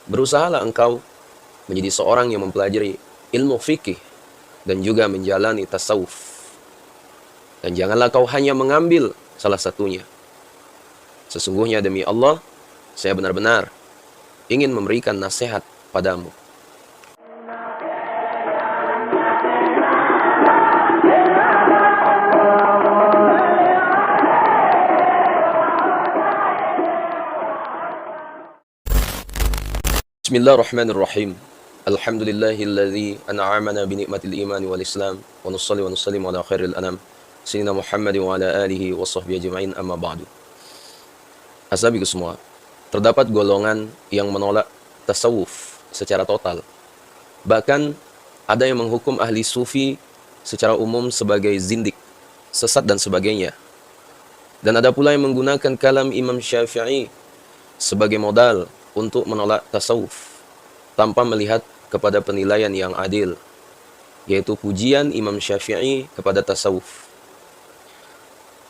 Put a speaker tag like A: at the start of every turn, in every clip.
A: berusahalah engkau menjadi seorang yang mempelajari ilmu fikih dan juga menjalani tasawuf. Dan janganlah kau hanya mengambil salah satunya. Sesungguhnya demi Allah, saya benar-benar ingin memberikan nasihat padamu. Bismillahirrahmanirrahim. Alhamdulillahilladzi an'amana bi ni'matil iman wal islam wa nusalli wa nusallimu ala khairil anam sayyidina Muhammad wa ala alihi wa sahbihi ajma'in, amma ba'du. Asabiku semua, terdapat golongan yang menolak tasawuf secara total. Bahkan ada yang menghukum ahli sufi secara umum sebagai zindik, sesat dan sebagainya. Dan ada pula yang menggunakan kalam Imam Syafi'i sebagai modal untuk menolak tasawuf tanpa melihat kepada penilaian yang adil, yaitu pujian Imam Syafi'i kepada tasawuf.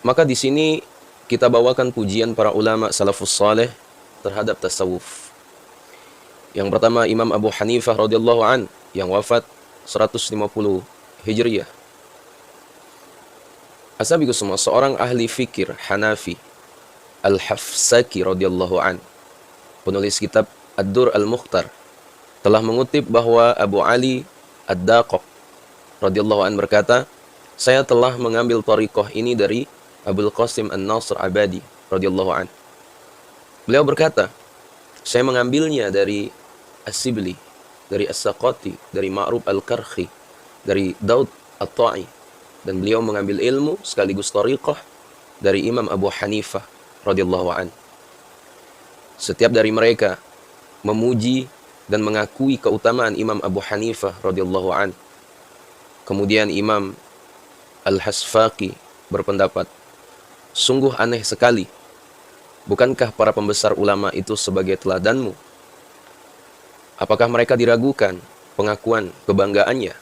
A: Maka di sini kita bawakan pujian para ulama salafus saleh terhadap tasawuf. Yang pertama Imam Abu Hanifah radhiyallahu an yang wafat 150 Hijriah. Asabiku semua, seorang ahli fikir Hanafi, Al-Hafsaki radhiyallahu an, penulis kitab Ad-Dur Al-Mukhtar, telah mengutip bahwa Abu Ali Ad-Daqaq radhiyallahu an berkata, saya telah mengambil thariqah ini dari Abul Qasim An-Nasr Abadi radhiyallahu an. Beliau berkata, saya mengambilnya dari As-Sibli, dari As-Saqati, dari Ma'ruf Al-Karhi, dari Daud At-Ta'i, dan beliau mengambil ilmu sekaligus thariqah dari Imam Abu Hanifah radhiyallahu an. Setiap dari mereka memuji dan mengakui keutamaan Imam Abu Hanifah radhiyallahu an. Kemudian Imam Al-Hasfaqi berpendapat, sungguh aneh sekali, bukankah para pembesar ulama itu sebagai teladanmu? Apakah mereka diragukan pengakuan kebanggaannya?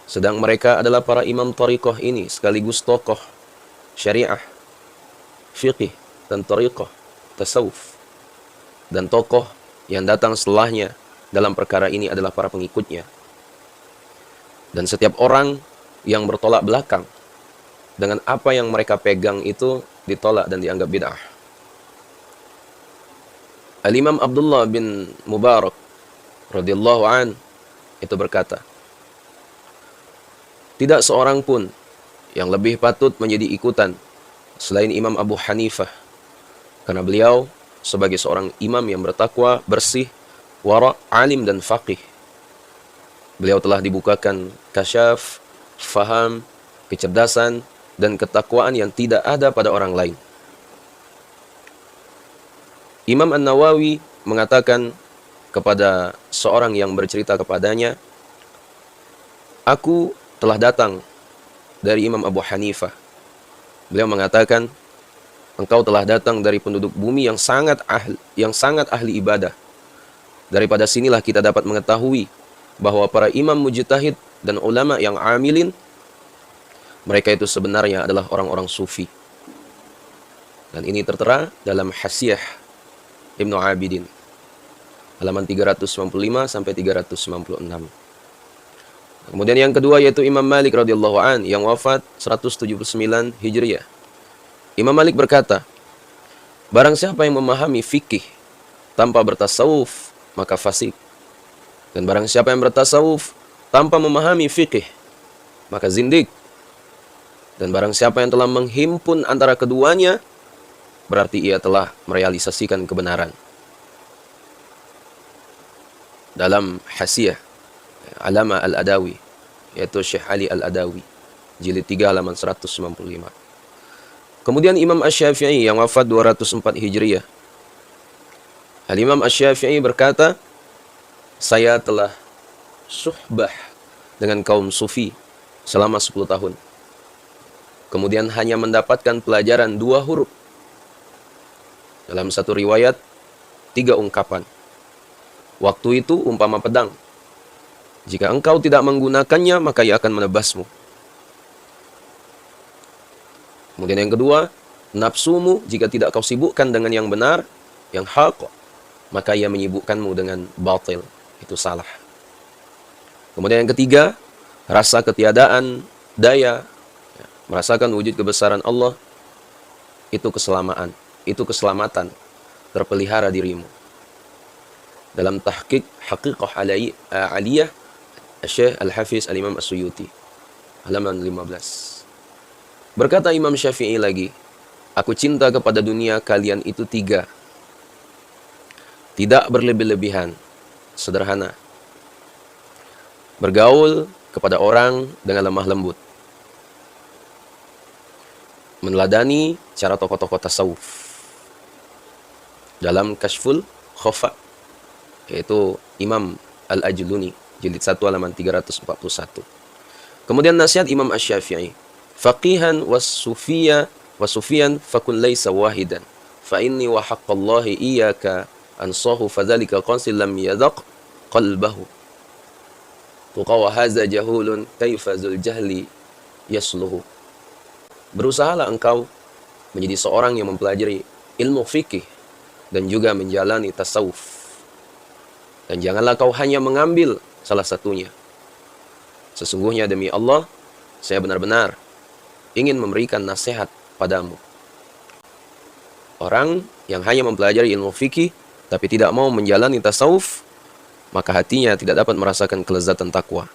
A: Sedang mereka adalah para imam thariqah ini sekaligus tokoh syariah, fiqih, dan thariqah, tasawuf. Dan tokoh yang datang setelahnya dalam perkara ini adalah para pengikutnya. Dan setiap orang yang bertolak belakang dengan apa yang mereka pegang itu ditolak dan dianggap bid'ah. Al-Imam Abdullah bin Mubarak radhiyallahu an itu berkata, tidak seorang pun yang lebih patut menjadi ikutan selain Imam Abu Hanifah, karena beliau sebagai seorang imam yang bertakwa, bersih, wara', alim dan faqih. Beliau telah dibukakan kasyaf, faham, kecerdasan, dan ketakwaan yang tidak ada pada orang lain. Imam An-Nawawi mengatakan kepada seorang yang bercerita kepadanya, aku telah datang dari Imam Abu Hanifah. Beliau mengatakan, engkau telah datang dari penduduk bumi yang sangat ahli ibadah. Daripada sinilah kita dapat mengetahui bahwa para imam mujtahid dan ulama yang amilin, mereka itu sebenarnya adalah orang-orang sufi. Dan ini tertera dalam Hasyiah Ibnu Abidin, halaman 395 sampai 396. Kemudian yang kedua yaitu Imam Malik radhiyallahu an yang wafat 179 Hijriah. Imam Malik berkata, barang siapa yang memahami fikih tanpa bertasawuf, maka fasik. Dan barang siapa yang bertasawuf tanpa memahami fikih, maka zindik. Dan barang siapa yang telah menghimpun antara keduanya, berarti ia telah merealisasikan kebenaran. Dalam Hasyiah Alama Al-Adawi, yaitu Syekh Ali Al-Adawi, jilid 3 halaman 195. Kemudian Imam Asy-Syafi'i yang wafat 204 Hijriah. Al-Imam Asy-Syafi'i berkata, saya telah suhbah dengan kaum sufi selama 10 tahun. Kemudian hanya mendapatkan pelajaran 2 huruf. Dalam satu riwayat, 3 ungkapan. Waktu itu umpama pedang. Jika engkau tidak menggunakannya, maka ia akan menebasmu. Kemudian yang kedua, nafsumu jika tidak kau sibukkan dengan yang benar, yang haq, maka ia menyibukkanmu dengan batil. Itu salah. Kemudian yang ketiga, rasa ketiadaan daya, merasakan wujud kebesaran Allah, itu keselamatan, terpelihara dirimu. Dalam tahqiq Haqiqah Aliyah Syekh Al-Hafiz Al-Imam As-Suyuti, halaman 15. Berkata Imam Syafi'i lagi, aku cinta kepada dunia kalian itu tiga. Tidak berlebih-lebihan, sederhana. Bergaul kepada orang dengan lemah lembut. Meneladani cara tokoh-tokoh tasawuf. Dalam Kashful Khafa, yaitu Imam Al-Ajluni, jilid 1 halaman 341. Kemudian nasihat Imam Asy-Syafi'i, faqihan wasufiyan fakun laysa wahidan, fa inni wa haqqallahi iyyaka ansahu fadzalika qansil lam yadaq qalbahu. Tuqawa hadza jahulun kaifazul jahli yasluhu. Berusahalah engkau menjadi seorang yang mempelajari ilmu fikih dan juga menjalani tasawuf. Dan janganlah kau hanya mengambil salah satunya. Sesungguhnya demi Allah, saya benar-benar ingin memberikan nasihat padamu. Orang yang hanya mempelajari ilmu fikih tapi tidak mau menjalani tasawuf, maka hatinya tidak dapat merasakan kelezatan takwa.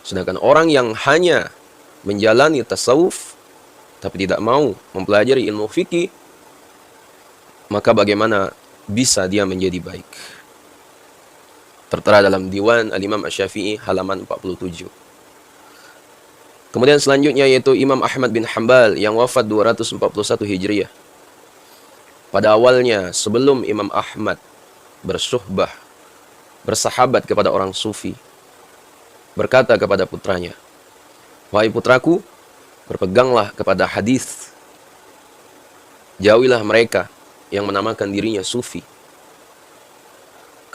A: Sedangkan orang yang hanya menjalani tasawuf tapi tidak mau mempelajari ilmu fikih, maka bagaimana bisa dia menjadi baik? Tertera dalam Diwan Al-Imam Asy-Syafi'i halaman 47. Kemudian selanjutnya yaitu Imam Ahmad bin Hanbal yang wafat 241 Hijriah. Pada awalnya sebelum Imam Ahmad bersahabat kepada orang sufi, berkata kepada putranya, wahai putraku, berpeganglah kepada hadis. Jauhilah mereka yang menamakan dirinya sufi.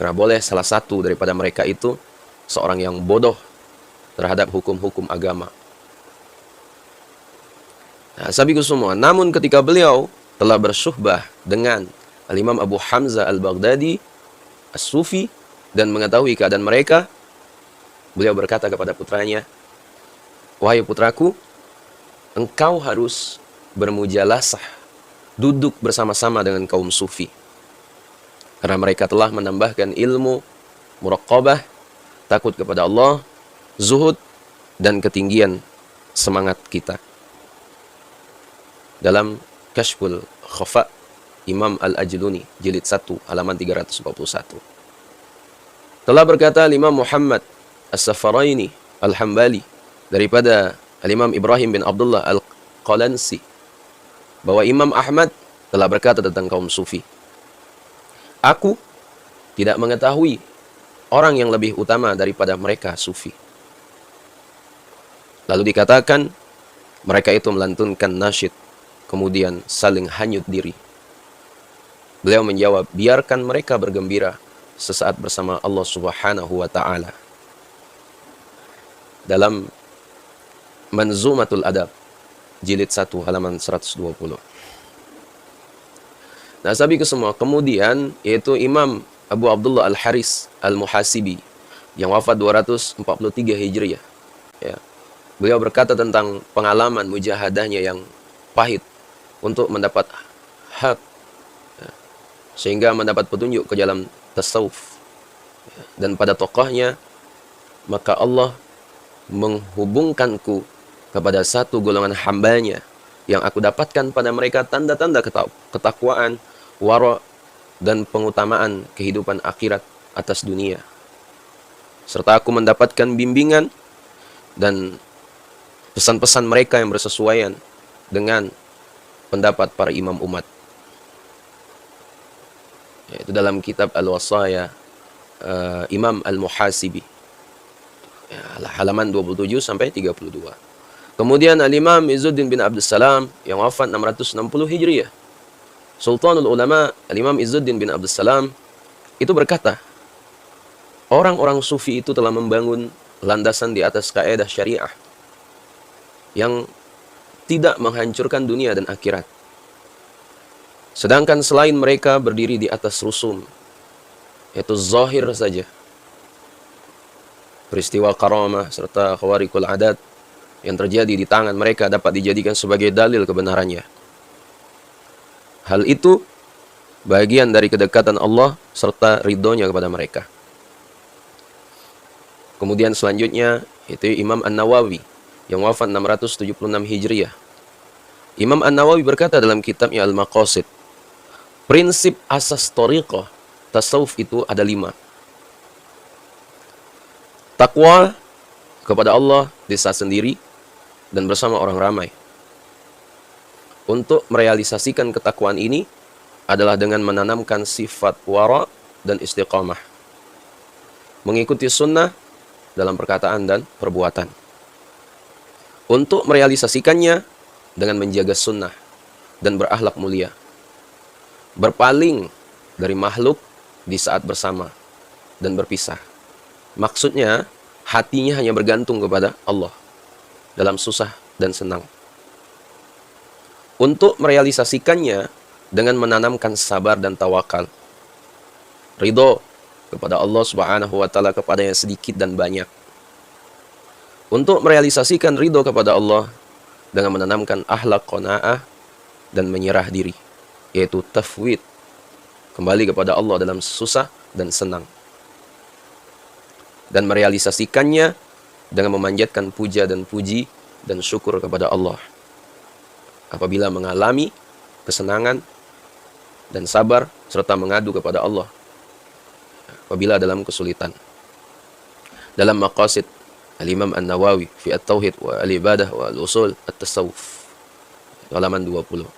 A: Karena boleh salah satu daripada mereka itu seorang yang bodoh terhadap hukum-hukum agama. Nah, sahabatku semua, namun ketika beliau telah bersuhbah dengan Al-Imam Abu Hamzah Al-Baghdadi As-Sufi dan mengetahui keadaan mereka, beliau berkata kepada putranya, wahai putraku, engkau harus bermujalasah, duduk bersama-sama dengan kaum sufi. Karena mereka telah menambahkan ilmu, muraqabah, takut kepada Allah, zuhud, dan ketinggian semangat kita. Dalam Kashful Khafa, Imam Al-Ajluni, jilid 1, halaman 341. Telah berkata Imam Muhammad As-Safaraini Al-Hambali daripada Al-Imam Ibrahim bin Abdullah Al-Qalansi, bahwa Imam Ahmad telah berkata tentang kaum sufi, aku tidak mengetahui orang yang lebih utama daripada mereka sufi. Lalu dikatakan, mereka itu melantunkan nasyid, kemudian saling hanyut diri. Beliau menjawab, biarkan mereka bergembira sesaat bersama Allah Subhanahu wa Ta'ala. Dalam Manzumatul Adab, jilid 1, halaman 120. Nah, sahabatku semua, kemudian yaitu Imam Abu Abdullah Al-Haris Al-Muhasibi yang wafat 243 Hijriah. Ya. Beliau berkata tentang pengalaman mujahadahnya yang pahit untuk mendapat hak, ya, sehingga mendapat petunjuk ke jalan tasawuf. Ya. Dan pada tokohnya, maka Allah menghubungkanku kepada satu golongan hambanya yang aku dapatkan pada mereka tanda-tanda ketakwaan, wara, dan pengutamaan kehidupan akhirat atas dunia. Serta aku mendapatkan bimbingan dan pesan-pesan mereka yang bersesuaian dengan pendapat para imam umat. Yaitu dalam kitab Al-Wasaya Imam Al-Muhasibi, ya, halaman 27 sampai 32. Kemudian Al-Imam Izzuddin bin Abdus Salam yang wafat 660 Hijriah, Sultanul Ulama Al-Imam Izzuddin bin Abdus Salam itu berkata, orang-orang sufi itu telah membangun landasan di atas kaidah syariah yang tidak menghancurkan dunia dan akhirat. Sedangkan selain mereka berdiri di atas rusum, yaitu zahir saja. Peristiwa karamah serta khawarikul adat yang terjadi di tangan mereka dapat dijadikan sebagai dalil kebenarannya. Hal itu bagian dari kedekatan Allah serta ridhonya kepada mereka. Kemudian selanjutnya itu Imam An-Nawawi yang wafat 676 Hijriah. Imam An-Nawawi berkata dalam kitabnya Al-Maqasid, prinsip asas thariqah tasawuf itu ada 5. Takwa kepada Allah di saat sendiri dan bersama orang ramai. Untuk merealisasikan ketakwaan ini adalah dengan menanamkan sifat wara dan istiqamah. Mengikuti sunnah dalam perkataan dan perbuatan. Untuk merealisasikannya dengan menjaga sunnah dan berakhlak mulia. Berpaling dari makhluk di saat bersama dan berpisah. Maksudnya, hatinya hanya bergantung kepada Allah dalam susah dan senang. Untuk merealisasikannya dengan menanamkan sabar dan tawakal. Ridho kepada Allah Subhanahu wa taala kepada yang sedikit dan banyak. Untuk merealisasikan ridho kepada Allah dengan menanamkan akhlak qanaah dan menyerah diri, yaitu tafwid, kembali kepada Allah dalam susah dan senang. Dan merealisasikannya dengan memanjatkan puja dan puji dan syukur kepada Allah apabila mengalami kesenangan dan sabar serta mengadu kepada Allah apabila dalam kesulitan. Dalam Maqasid Al-Imam An-Nawawi fi At-Tauhid wa Al-Ibadah wa Al-Usul At-Tasawuf, halaman 20.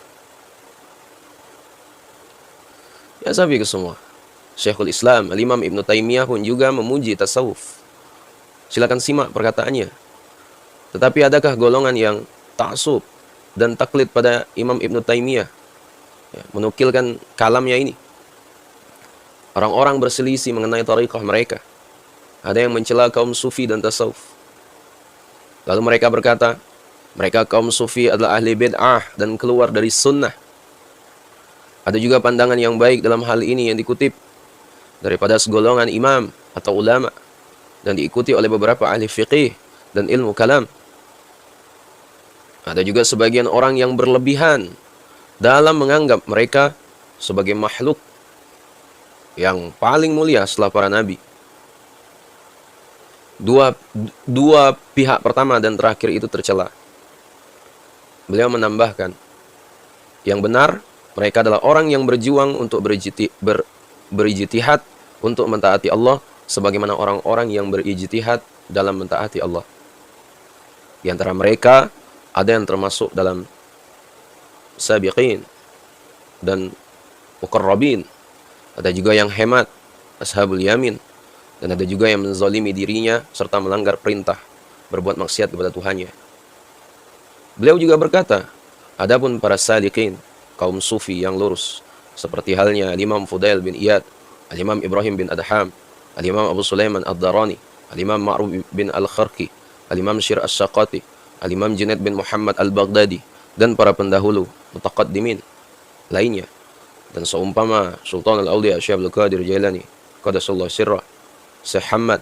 A: Ya sahabat semua, Syekhul Islam Al-Imam Ibn Taimiyah pun juga memuji tasawuf. Silakan simak perkataannya. Tetapi adakah golongan yang ta'assub dan taklid pada Imam Ibn Taimiyah, ya, menukilkan kalamnya ini? Orang-orang berselisih mengenai tariqah mereka. Ada yang mencela kaum sufi dan tasawuf. Lalu mereka berkata, mereka kaum sufi adalah ahli bid'ah dan keluar dari sunnah. Ada juga pandangan yang baik dalam hal ini yang dikutip daripada segolongan imam atau ulama dan diikuti oleh beberapa ahli fiqih dan ilmu kalam. Ada juga sebagian orang yang berlebihan dalam menganggap mereka sebagai makhluk yang paling mulia setelah para nabi. Dua pihak pertama dan terakhir itu tercela. Beliau menambahkan, yang benar mereka adalah orang yang berjuang untuk berijtihad untuk mentaati Allah sebagaimana orang-orang yang berijtihad dalam mentaati Allah. Di antara mereka ada yang termasuk dalam sabiqin dan muqarrabin. Ada juga yang hemat, ashabul yamin, dan ada juga yang menzalimi dirinya serta melanggar perintah, berbuat maksiat kepada Tuhannya. Beliau juga berkata, adapun para salikin, kaum sufi yang lurus, seperti halnya Al-Imam Fudail bin Iyad, Al-Imam Ibrahim bin Adham, Al-Imam Abu Sulaiman Ad-Darani, Al-Imam Ma'ruf bin Al-Kharqi, Al-Imam Shir As-Syaqati, Al-Imam Junaid bin Muhammad Al-Baghdadi, dan para pendahulu mutaqaddimin lainnya. Dan seumpama Sultan Al-Awliya Syekh Abdul Qadir Jailani, Qadasallahu sirrah, Syekh Hamad,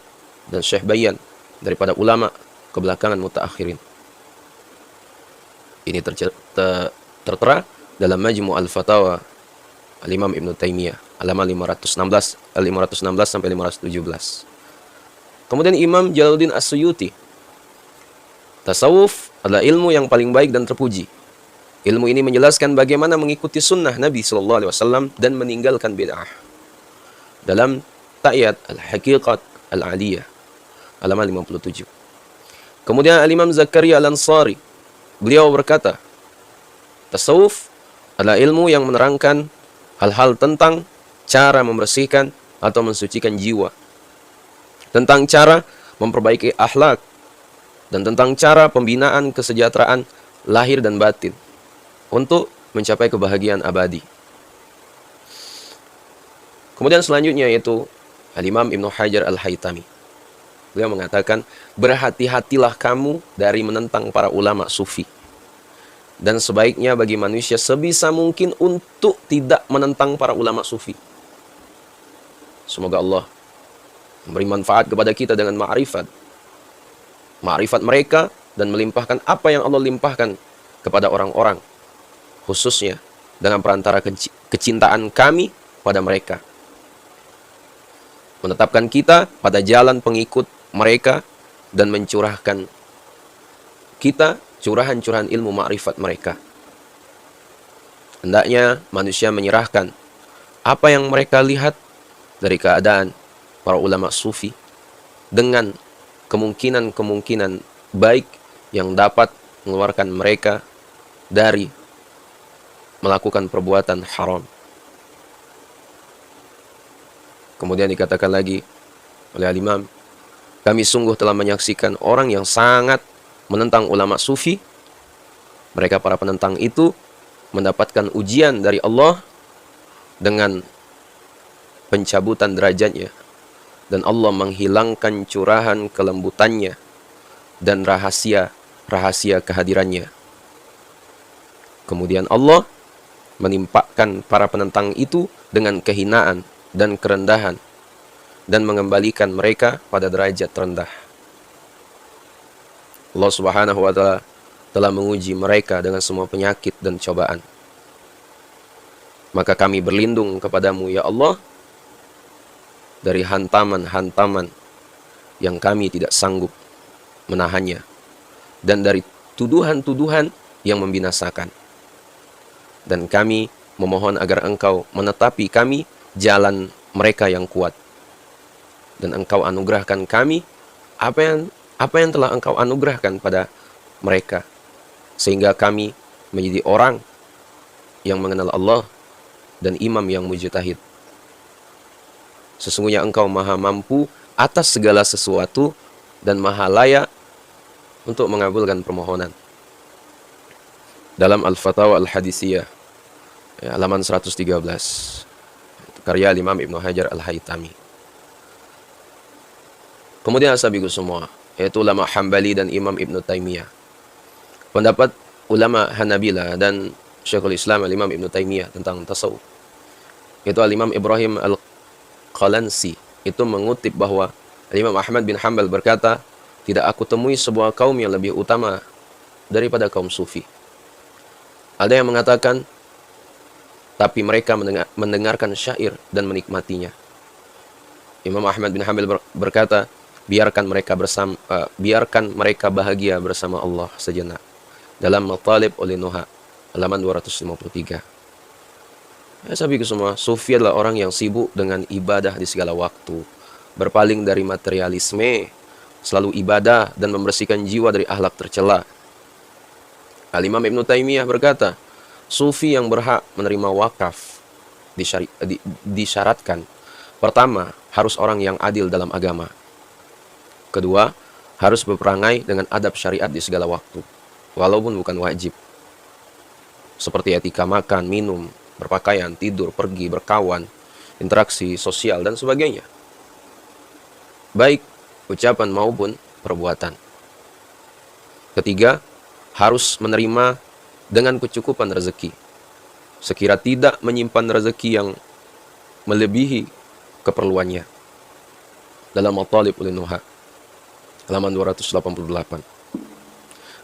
A: dan Syekh Bayan daripada ulama kebelakangan mutaakhirin. Ini tertera dalam Majmu' Al-Fatawa Al-Imam Ibn Taimiyah, halaman 516 sampai 517. Kemudian Imam Jalaluddin As-Suyuti, tasawuf adalah ilmu yang paling baik dan terpuji. Ilmu ini menjelaskan bagaimana mengikuti sunnah Nabi SAW dan meninggalkan bid'ah. Dalam Ta'iyat Al-Haqiqat Al-Aliyah, halaman 57. Kemudian Al-Imam Zakaria Al-Ansari, beliau berkata, tasawuf adalah ilmu yang menerangkan hal-hal tentang cara membersihkan atau mensucikan jiwa, tentang cara memperbaiki akhlak, dan tentang cara pembinaan kesejahteraan lahir dan batin untuk mencapai kebahagiaan abadi. Kemudian selanjutnya yaitu Al-Imam Ibn Hajar Al-Haytami. Beliau mengatakan, berhati-hatilah kamu dari menentang para ulama sufi Dan sebaiknya bagi manusia sebisa mungkin untuk tidak menentang para ulama sufi. Semoga Allah memberi manfaat kepada kita dengan ma'rifat mereka, dan melimpahkan apa yang Allah limpahkan kepada orang-orang, khususnya dengan perantara kecintaan kami pada mereka. Menetapkan kita pada jalan pengikut mereka dan mencurahkan kita curahan-curahan ilmu ma'rifat mereka. Hendaknya manusia menyerahkan apa yang mereka lihat dari keadaan para ulama sufi dengan kemungkinan-kemungkinan baik yang dapat mengeluarkan mereka dari melakukan perbuatan haram. Kemudian dikatakan lagi oleh Al-Imam, kami sungguh telah menyaksikan orang yang sangat menentang ulama sufi. Mereka para penentang itu mendapatkan ujian dari Allah dengan pencabutan derajatnya, dan Allah menghilangkan curahan kelembutannya dan rahasia kehadirannya. Kemudian Allah menimpakan para penentang itu dengan kehinaan dan kerendahan dan mengembalikan mereka pada derajat rendah. Allah Subhanahu wa ta'ala telah menguji mereka dengan semua penyakit dan cobaan. Maka kami berlindung kepadamu ya Allah dari hantaman-hantaman yang kami tidak sanggup menahannya, dan dari tuduhan-tuduhan yang membinasakan. Dan kami memohon agar Engkau menetapi kami jalan mereka yang kuat, dan Engkau anugerahkan kami apa yang telah Engkau anugerahkan pada mereka, sehingga kami menjadi orang yang mengenal Allah dan imam yang mujtahid. Sesungguhnya Engkau maha mampu atas segala sesuatu dan maha layak untuk mengabulkan permohonan. Dalam Al-Fatawa Al-Hadisiyah, halaman 113, karya Imam Ibnu Hajar Al-Haytami. Kemudian asabiku semua, yaitu ulama Hambali dan Imam Ibnu Taimiyah. Pendapat ulama Hanabila dan Syekhul Islam Al-Imam Ibnu Taimiyah tentang tasawuf, yaitu Al-Imam Ibrahim Al-Qalansi, itu mengutip bahwa Al-Imam Ahmad bin Hanbal berkata, tidak aku temui sebuah kaum yang lebih utama daripada kaum sufi. Ada yang mengatakan, tapi mereka mendengarkan syair dan menikmatinya. Imam Ahmad bin Hanbal berkata, biarkan mereka bahagia bersama Allah sejenak. Dalam Matalib oleh Nuha, halaman 253. Ya, sahabatku semua, sufi adalah orang yang sibuk dengan ibadah di segala waktu, berpaling dari materialisme, selalu ibadah dan membersihkan jiwa dari akhlak tercela. Al-Imam Ibnu Taimiyah berkata, sufi yang berhak menerima wakaf disyaratkan, pertama, harus orang yang adil dalam agama. Kedua, harus berperangai dengan adab syariat di segala waktu, walaupun bukan wajib, seperti etika makan, minum, berpakaian, tidur, pergi, berkawan, interaksi sosial, dan sebagainya, baik ucapan maupun perbuatan. Ketiga, harus menerima dengan kecukupan rezeki, sekira tidak menyimpan rezeki yang melebihi keperluannya. Dalam Al-Talib Ul-Nuha, halaman 288.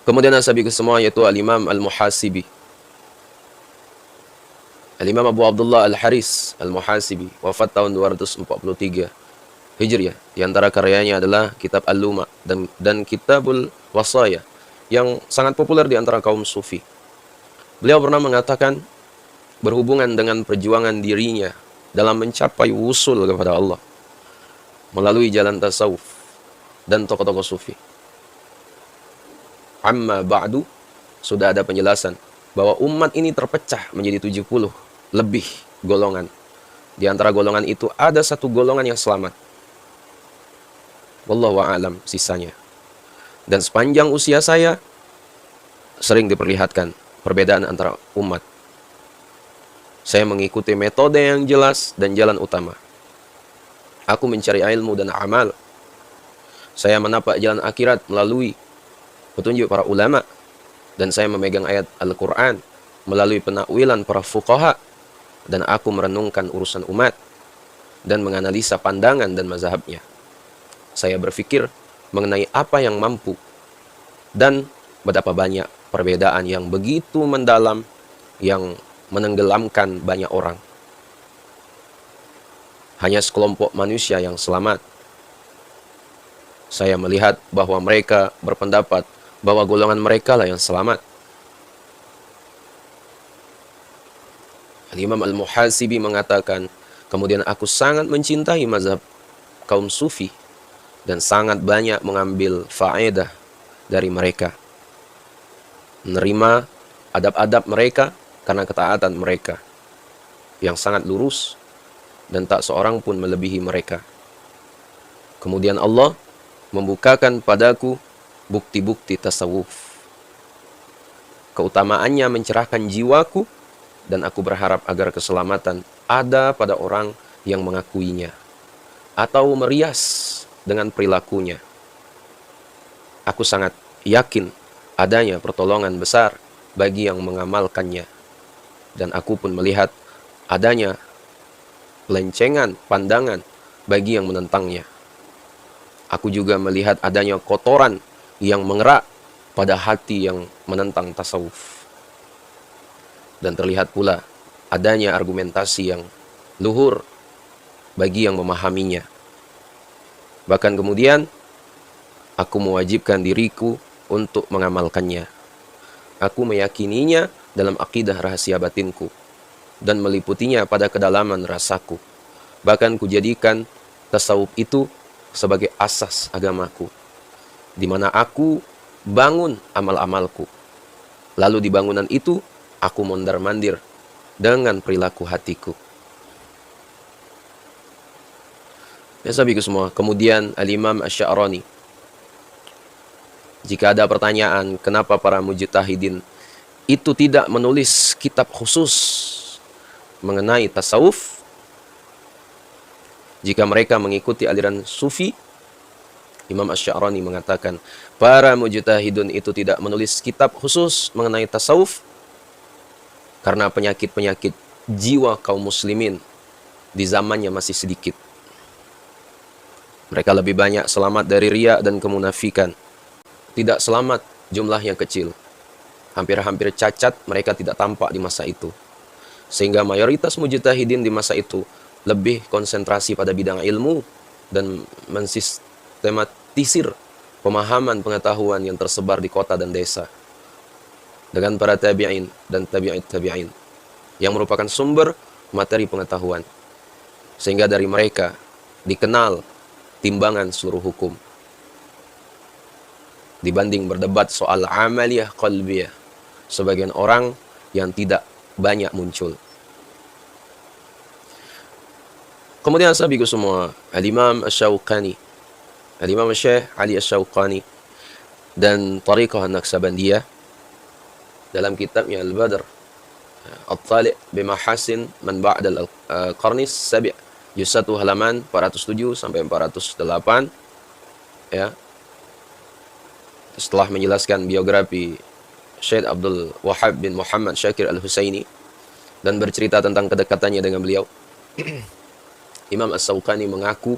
A: Kemudian asabiku semua, yaitu Al-Imam Al-Muhasibi, Al-Imam Abu Abdullah Al-Haris Al-Muhasibi, wafat tahun 243 Hijriah. Di antara karyanya adalah Kitab Al-Luma dan Kitabul Wasaya, yang sangat populer di antara kaum sufi. Beliau pernah mengatakan, berhubungan dengan perjuangan dirinya dalam mencapai wusul kepada Allah melalui jalan tasawuf dan tokoh-tokoh sufi. Amma ba'du, sudah ada penjelasan bahwa umat ini terpecah menjadi 70 lebih golongan. Di antara golongan itu ada satu golongan yang selamat. Wallahu a'lam sisanya. Dan sepanjang usia saya sering diperlihatkan perbedaan antara umat. Saya mengikuti metode yang jelas dan jalan utama. Aku mencari ilmu dan amal. Saya menapak jalan akhirat melalui petunjuk para ulama. dan saya memegang ayat Al-Quran melalui penakwilan para fuqaha, dan aku merenungkan urusan umat dan menganalisa pandangan dan mazhabnya. Saya berpikir mengenai apa yang mampu dan betapa banyak perbedaan yang begitu mendalam yang menenggelamkan banyak orang. Hanya sekelompok manusia yang selamat. Saya melihat bahwa mereka berpendapat bahwa golongan mereka lah yang selamat. Al-Imam Al-Muhasibi mengatakan, kemudian aku sangat mencintai mazhab kaum sufi dan sangat banyak mengambil faedah dari mereka. Menerima adab-adab mereka karena ketaatan mereka yang sangat lurus dan tak seorang pun melebihi mereka. Kemudian Allah membukakan padaku bukti-bukti tasawuf. Keutamaannya mencerahkan jiwaku, dan aku berharap agar keselamatan ada pada orang yang mengakuinya atau merias dengan perilakunya. Aku sangat yakin adanya pertolongan besar bagi yang mengamalkannya, dan aku pun melihat adanya pelencengan pandangan bagi yang menentangnya. Aku juga melihat adanya kotoran yang mengerak pada hati yang menentang tasawuf. Dan terlihat pula adanya argumentasi yang luhur bagi yang memahaminya. Bahkan kemudian, aku mewajibkan diriku untuk mengamalkannya. Aku meyakininya dalam akidah rahasia batinku dan meliputinya pada kedalaman rasaku. Bahkan kujadikan tasawuf itu sebagai asas agamaku, di mana aku bangun amal-amalku. Lalu di bangunan itu, aku mondar-mandir dengan perilaku hatiku. Ya sahabatku semua, kemudian Al-Imam Asy-Sya'rani, jika ada pertanyaan kenapa para mujtahidin itu tidak menulis kitab khusus mengenai tasawuf, jika mereka mengikuti aliran sufi, Imam Asy-Sya'rani mengatakan, para mujtahidun itu tidak menulis kitab khusus mengenai tasawuf karena penyakit-penyakit jiwa kaum muslimin di zamannya masih sedikit. Mereka lebih banyak selamat dari riya dan kemunafikan. Tidak selamat jumlahnya kecil. Hampir-hampir cacat mereka tidak tampak di masa itu. Sehingga mayoritas mujtahidin di masa itu lebih konsentrasi pada bidang ilmu dan mensistematisir pemahaman pengetahuan yang tersebar di kota dan desa dengan para tabi'in dan tabi'it tabi'in yang merupakan sumber materi pengetahuan, sehingga dari mereka dikenal timbangan seluruh hukum dibanding berdebat soal amaliyah qalbiyah sebagian orang yang tidak banyak muncul. Kemudian sahabatku semua, Al-Imam Asy-Syauqani, Al-Imam Syekh Ali Asy-Syauqani dan Thariqah An-Naqsabandiyah dalam kitabnya Al-Badr At-Tali' Bimahasin Man Ba'dal Qarnis Sabi' juz 1 halaman 407 sampai 408, ya, setelah menjelaskan biografi Syekh Abdul Wahhab bin Muhammad Syakir Al-Husaini dan bercerita tentang kedekatannya dengan beliau, Imam As-Syauqani mengaku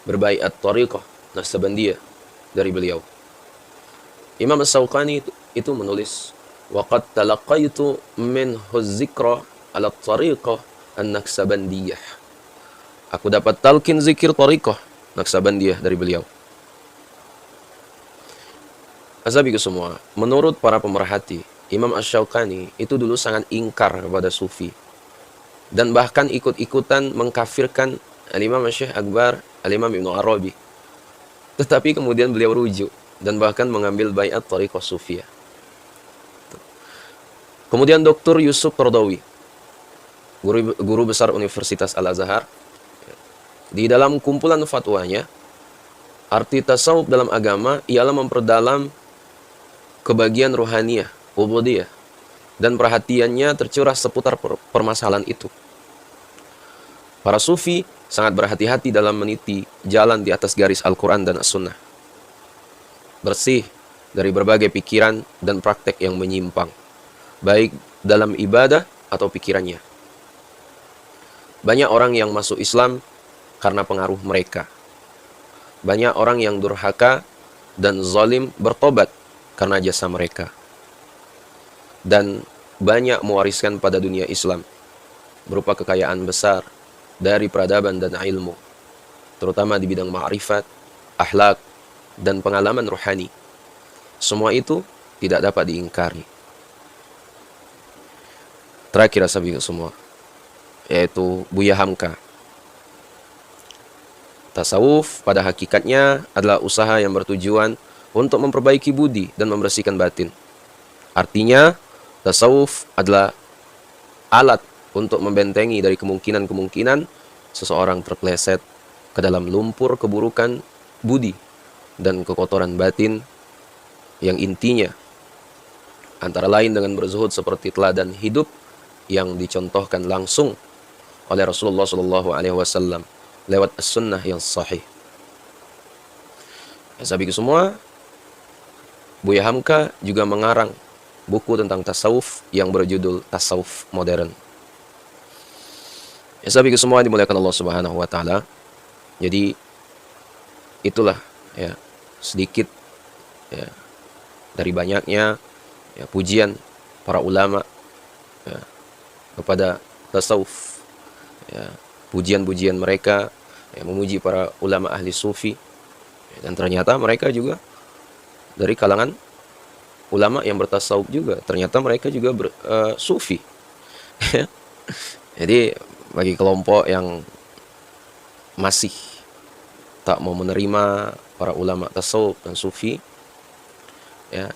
A: berbaiat Thariqah Naqsabandiyah dari beliau. Imam As-Syauqani itu menulis, waqad talaqaitu minhu dzikra ala Thariqah An-Naqsabandiyah. Aku dapat talqin zikir Thariqah Naqsabandiyah dari beliau. Azabiku semua, menurut para pemerhati, Imam Asy-Syauqani itu dulu sangat ingkar kepada sufi dan bahkan ikut-ikutan mengkafirkan Al-Imam Syekh Akbar Al-Imam Ibnu Arabi. Tetapi kemudian beliau rujuk dan bahkan mengambil baiat Thariqah Sufiyah. Kemudian Dr. Yusuf Qaradawi, guru besar Universitas Al-Azhar, di dalam kumpulan fatwanya, arti tasawuf dalam agama ialah memperdalam kebagian ruhaniyah, ubudiyah, dan perhatiannya tercurah seputar permasalahan itu. Para sufi sangat berhati-hati dalam meniti jalan di atas garis Al-Quran dan As-Sunnah. Bersih dari berbagai pikiran dan praktek yang menyimpang, baik dalam ibadah atau pikirannya. Banyak orang yang masuk Islam karena pengaruh mereka. Banyak orang yang durhaka dan zalim bertobat karena jasa mereka. Dan banyak mewariskan pada dunia Islam berupa kekayaan besar dari peradaban dan ilmu, terutama di bidang ma'rifat, akhlak, dan pengalaman rohani. Semua itu tidak dapat diingkari. Terakhir sahabat semua, yaitu Buya Hamka. Tasawuf pada hakikatnya adalah usaha yang bertujuan untuk memperbaiki budi dan membersihkan batin. Artinya, tasawuf adalah alat untuk membentengi dari kemungkinan-kemungkinan seseorang terpleset ke dalam lumpur keburukan budi dan kekotoran batin, yang intinya antara lain dengan berzuhud seperti teladan hidup yang dicontohkan langsung oleh Rasulullah SAW lewat as-sunnah yang sahih. Sahabat semua, Buya Hamka juga mengarang buku tentang tasawuf yang berjudul Tasawuf Modern. Sahabat semua dimuliakan Allah Subhanahu wa taala. Jadi itulah ya sedikit ya dari banyaknya ya pujian para ulama ya, kepada tasawuf, ya, pujian-pujian mereka ya, memuji para ulama ahli sufi ya, dan ternyata mereka juga dari kalangan ulama yang bertasawuf juga, ternyata mereka juga sufi. Jadi bagi kelompok yang masih tak mau menerima para ulama tasawuf dan sufi, ya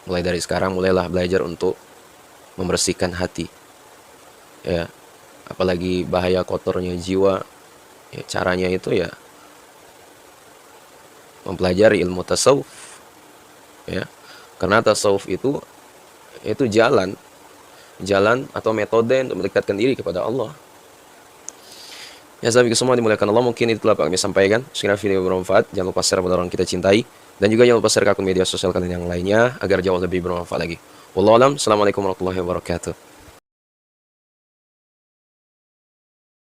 A: mulai dari sekarang mulailah belajar untuk membersihkan hati, ya apalagi bahaya kotornya jiwa. Ya, caranya itu ya mempelajari ilmu tasawuf, ya karena tasawuf itu jalan atau metode untuk mendekatkan diri kepada Allah. Ya sahabat semua dimuliakan Allah, mungkin itulah Pak kami sampaikan. Sekiranya video bermanfaat, jangan lupa share pada orang kita cintai, dan juga jangan lupa share ke akun media sosial kalian yang lainnya agar jauh lebih bermanfaat lagi. Wallahu a'lam. Assalamualaikum warahmatullahi wabarakatuh.